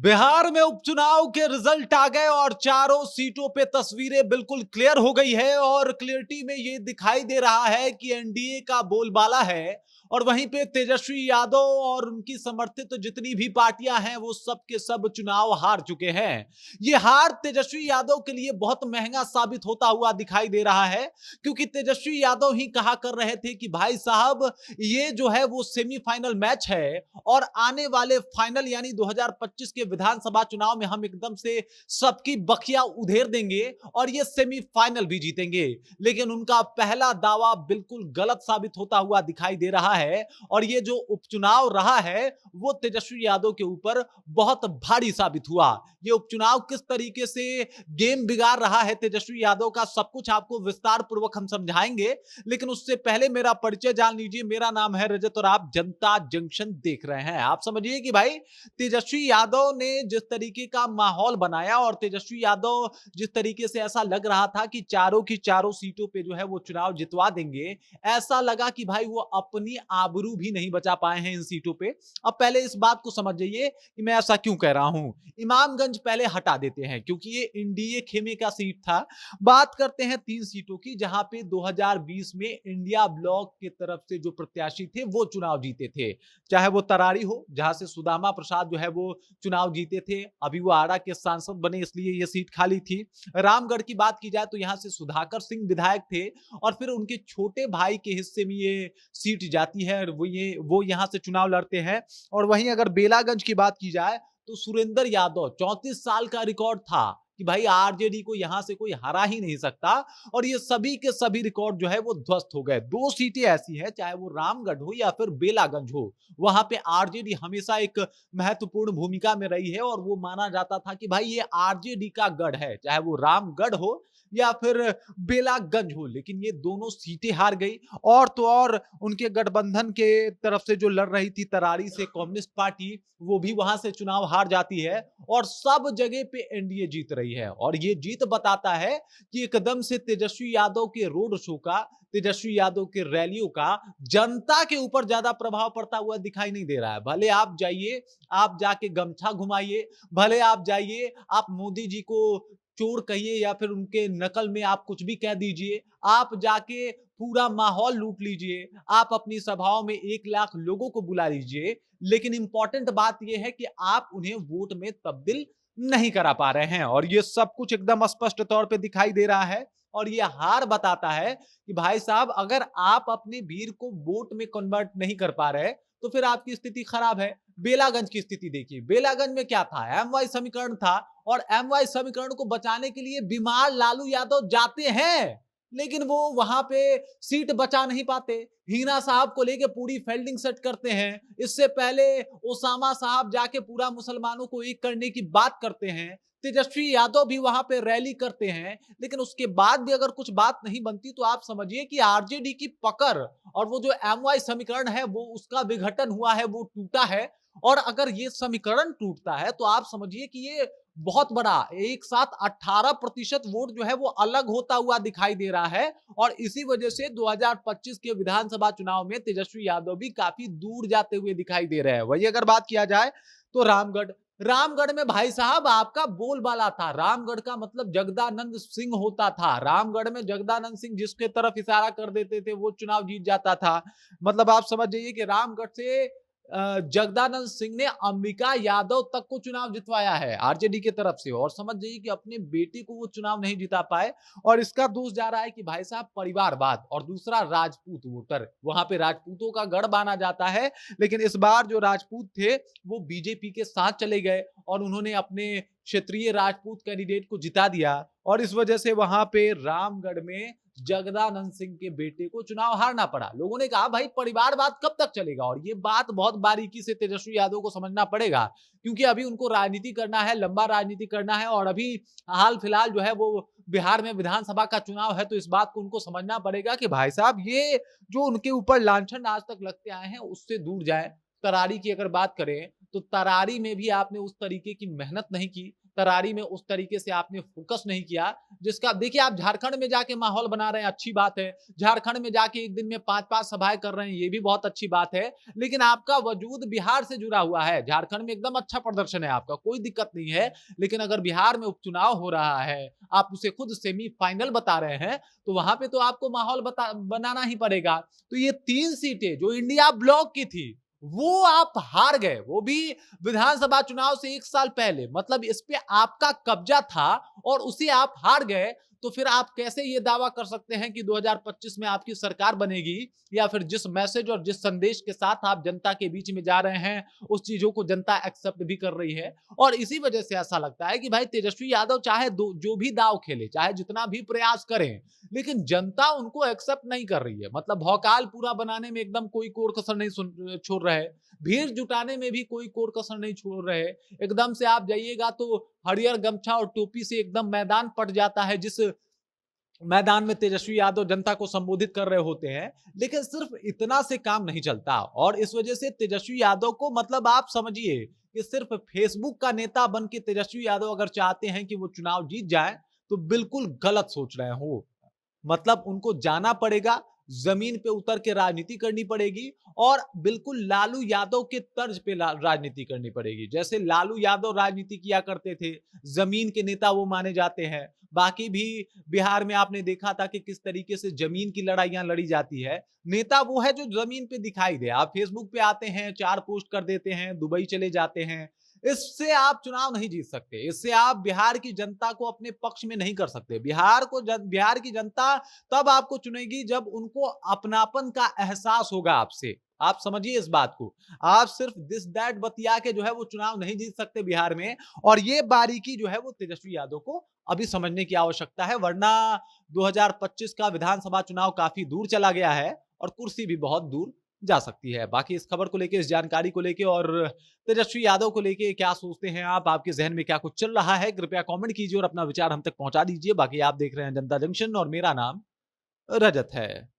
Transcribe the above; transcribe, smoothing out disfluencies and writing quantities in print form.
बिहार में उपचुनाव के रिजल्ट आ गए और चारों सीटों पे तस्वीरें बिल्कुल क्लियर हो गई है और क्लियरिटी में ये दिखाई दे रहा है कि एनडीए का बोलबाला है और वहीं पे तेजस्वी यादव और उनकी समर्थित जितनी भी पार्टियां हैं वो सब के सब चुनाव हार चुके हैं। ये हार तेजस्वी यादव के लिए बहुत महंगा साबित होता हुआ दिखाई दे रहा है, क्योंकि तेजस्वी यादव ही कहा कर रहे थे कि भाई साहब ये जो है वो सेमीफाइनल मैच है और आने वाले फाइनल यानी 2025 के विधानसभा चुनाव में हम एकदम से सबकी बखिया उधेर देंगे और ये सेमीफाइनल भी जीतेंगे। लेकिन उनका पहला दावा बिल्कुल गलत साबित होता हुआ दिखाई दे रहा है और ये जो उपचुनाव रहा है वो तेजस्वी यादव के ऊपर बहुत भारी साबित हुआ। ये उपचुनाव किस तरीके से गेम बिगाड़ रहा है तेजस्वी यादव का सब कुछ आपको विस्तार पूर्वक हम समझाएंगे, लेकिन उससे पहले मेरा परिचय जान लीजिए। मेरा नाम है रजत और आप जनता जंक्शन देख रहे हैं। आप समझिए कि भाई तेजस्वी यादव ने जिस तरीके का माहौल बनाया और तेजस्वी यादव जिस तरीके से ऐसा लग रहा था कि चारों की चारों सीटों पे जो है वो चुनाव जितवा देंगे, ऐसा लगा कि भाई वो अपनी आबरू भी नहीं बचा पाए हैं इन सीटों पे। अब पहले इस बात को समझ जाइए कि मैं ऐसा क्यों कह रहा हूं। इमामगंज पहले हटा देते हैं क्योंकि ये एनडीए खेमे का सीट था। बात करते हैं 3 सीटों की जहां पे 2020 में इंडिया ब्लॉक की तरफ से जो प्रत्याशी थे वो चुनाव जीते थे। चाहे वो तरारी हो जहां से सुदामा प्रसाद जो है वो चुनाव जीते थे, अभी वो आरा के सांसद बने इसलिए ये सीट खाली थी। रामगढ़ की बात की जाए तो यहां से सुधाकर सिंह विधायक थे और फिर उनके छोटे भाई के हिस्से में ये सीट जाती है और वो यहां से चुनाव लड़ते हैं। और वहीं अगर बेलागंज की बात की जाए तो सुरेंद्र यादव 34 साल का रिकॉर्ड था कि भाई आरजेडी को यहां से कोई हरा ही नहीं सकता और ये सभी के सभी रिकॉर्ड जो है वो ध्वस्त हो गए। 2 सीटें ऐसी है चाहे वो रामगढ़ हो या फिर बेलागंज हो, वहां पे आरजेडी हमेशा एक महत्वपूर्ण भूमिका में रही है और वो माना जाता था कि भाई ये आरजेडी का गढ़ है, चाहे वो रामगढ़ हो या फिर बेलागंज हो। लेकिन ये दोनों सीटें हार गई और तो और उनके गठबंधन के तरफ से जो लड़ रही थी तरारी से कम्युनिस्ट पार्टी, वो भी वहां से चुनाव हार जाती है और सब जगह पे एनडीए जीत रही है। और ये जीत बताता है कि एकदम से तेजस्वी यादव के रोड शो का, तेजस्वी यादव के रैलियों का जनता के ऊपर ज्यादा प्रभाव पड़ता हुआ दिखाई नहीं दे रहा है। भले आप जाइए, आप जाके गमछा घुमाइए, भले आप जाइए आप मोदी जी को चोर कहिए या फिर उनके नकल में आप कुछ भी कह दीजिए, आप जाके पूरा माहौल लूट लीजिए, आप अपनी सभाओं में 1 लाख लोगों को बुला लीजिए, लेकिन इंपॉर्टेंट बात यह है कि आप उन्हें वोट में तब्दील नहीं करा पा रहे हैं और ये सब कुछ एकदम स्पष्ट तौर पे दिखाई दे रहा है। और ये हार बताता है कि भाई साहब अगर आप अपने भीड़ को वोट में कन्वर्ट नहीं कर पा रहे तो फिर आपकी स्थिति खराब है। बेलागंज की स्थिति देखिए, बेलागंज में क्या था, एम वाई समीकरण था और एम वाई समीकरण को बचाने के लिए बीमार लालू यादव जाते हैं, लेकिन वो वहां पे सीट बचा नहीं पाते। हीना साहब को लेके पूरी फील्डिंग सेट करते हैं। इससे पहले ओसामा साहब जाके पूरा मुसलमानों को एक करने की बात करते हैं। तेजस्वी यादव भी वहां पे रैली करते हैं, लेकिन उसके बाद भी अगर कुछ बात नहीं बनती तो आप समझिए कि आरजेडी की पकड़ और वो जो एम वाई समीकरण है वो उसका विघटन हुआ है, वो टूटा है। और अगर ये समीकरण टूटता है तो आप समझिए कि ये बहुत बड़ा एक साथ 18% वोट जो है वो अलग होता हुआ दिखाई दे रहा है और इसी वजह से 2025 के विधानसभा चुनाव में तेजस्वी यादव भी काफी दूर जाते हुए दिखाई दे रहे हैं। वही अगर बात किया जाए तो रामगढ़ में भाई साहब आपका बोलबाला था। रामगढ़ का मतलब जगदानंद सिंह होता था। रामगढ़ में जगदानंद सिंह जिसके तरफ इशारा कर देते थे वो चुनाव जीत जाता था। मतलब आप समझ जाइए कि रामगढ़ से जगदानंद सिंह ने अंबिका यादव तक को चुनाव जितवाया है आरजेडी के तरफ से और समझ जाइए कि अपने बेटे को वो चुनाव नहीं जिता पाए और इसका दोष जा रहा है कि भाई साहब परिवारवाद और दूसरा राजपूत वोटर। वहां पे राजपूतों का गढ़ माना जाता है, लेकिन इस बार जो राजपूत थे वो बीजेपी के साथ चले गए और उन्होंने अपने क्षेत्रीय राजपूत कैंडिडेट को जिता दिया और इस वजह से वहां पे रामगढ़ में जगदानंद सिंह के बेटे को चुनाव हारना पड़ा। लोगों ने कहा भाई परिवारवाद कब तक चलेगा और ये बात बहुत बारीकी से तेजस्वी यादव को समझना पड़ेगा, क्योंकि अभी उनको राजनीति करना है, लंबा राजनीति करना है और अभी हाल फिलहाल जो है वो बिहार में विधानसभा का चुनाव है। तो इस बात को उनको समझना पड़ेगा कि भाई साहब ये जो उनके ऊपर लांछन आज तक लगते आए हैं उससे दूर जाए। तरारी की अगर बात करें तो तरारी में भी आपने उस तरीके की मेहनत नहीं की, तरारी में उस तरीके से आपने फोकस नहीं किया, जिसका देखिए आप झारखंड में जाके माहौल बना रहे हैं, अच्छी बात है। झारखंड में जाके एक दिन में 5-5 सभाएँ कर रहे हैं, ये भी बहुत अच्छी बात है। लेकिन आपका वजूद बिहार से जुड़ा हुआ है। झारखंड में एकदम अच्छा प्रदर्शन है आपका, कोई दिक्कत नहीं है। लेकिन अगर बिहार में उपचुनाव हो रहा है, आप उसे खुद सेमीफाइनल बता रहे हैं, तो वहां पे तो आपको माहौल बनाना ही पड़ेगा। तो ये 3 सीटें जो इंडिया ब्लॉक की थी, वो आप हार गए, वो भी विधानसभा चुनाव से 1 साल पहले। मतलब इस पे आपका कब्जा था और उसे आप हार गए, तो फिर आप कैसे ये दावा कर सकते हैं कि 2025 में आपकी सरकार बनेगी, या फिर जिस मैसेज और जिस संदेश के साथ आप जनता के बीच में जा रहे हैं, उस चीजों को जनता एक्सेप्ट भी कर रही है। और इसी वजह से ऐसा लगता है कि भाई तेजस्वी यादव चाहे जो भी दाव खेले, चाहे जितना भी प्रयास करें, लेकिन जनता उनको एक्सेप्ट नहीं कर रही है। मतलब भौकाल पूरा बनाने में एकदम कोई कोर कसर नहीं छोड़ रहे, भीड़ जुटाने में भी कोई कोर कसर नहीं छोड़ रहे। एकदम से आप जाइएगा तो हरियर गमछा और टोपी से एकदम मैदान पट जाता है, जिस मैदान में तेजस्वी यादव जनता को संबोधित कर रहे होते हैं। लेकिन सिर्फ इतना से काम नहीं चलता, और इस वजह से तेजस्वी यादव को, मतलब आप समझिए कि सिर्फ फेसबुक का नेता बन के तेजस्वी यादव अगर चाहते हैं कि वो चुनाव जीत जाए, तो बिल्कुल गलत सोच रहे हो। मतलब उनको जाना पड़ेगा, जमीन पे उतर के राजनीति करनी पड़ेगी, और बिल्कुल लालू यादव के तर्ज पे राजनीति करनी पड़ेगी। जैसे लालू यादव राजनीति किया करते थे, जमीन के नेता वो माने जाते हैं। बाकी भी बिहार में आपने देखा था कि किस तरीके से जमीन की लड़ाइयां लड़ी जाती है। नेता वो है जो जमीन पे दिखाई दे। आप फेसबुक पे आते हैं, 4 पोस्ट कर देते हैं, दुबई चले जाते हैं, इससे आप चुनाव नहीं जीत सकते। इससे आप बिहार की जनता को अपने पक्ष में नहीं कर सकते। बिहार की जनता तब आपको चुनेगी जब उनको अपनापन का एहसास होगा आपसे। आप समझिए इस बात को। आप सिर्फ दिस दैट बतिया के जो है वो चुनाव नहीं जीत सकते बिहार में, और ये बारीकी जो है वो तेजस्वी यादव को अभी समझने की आवश्यकता है, वरना 2025 का विधानसभा चुनाव काफी दूर चला गया है और कुर्सी भी बहुत दूर जा सकती है। बाकी इस खबर को लेके, इस जानकारी को लेके और तेजस्वी यादव को लेके क्या सोचते हैं आप? आपके ज़हन में क्या कुछ चल रहा है? कृपया कमेंट कीजिए और अपना विचार हम तक पहुँचा दीजिए। बाकी आप देख रहे हैं जनता जंक्शन और मेरा नाम रजत है।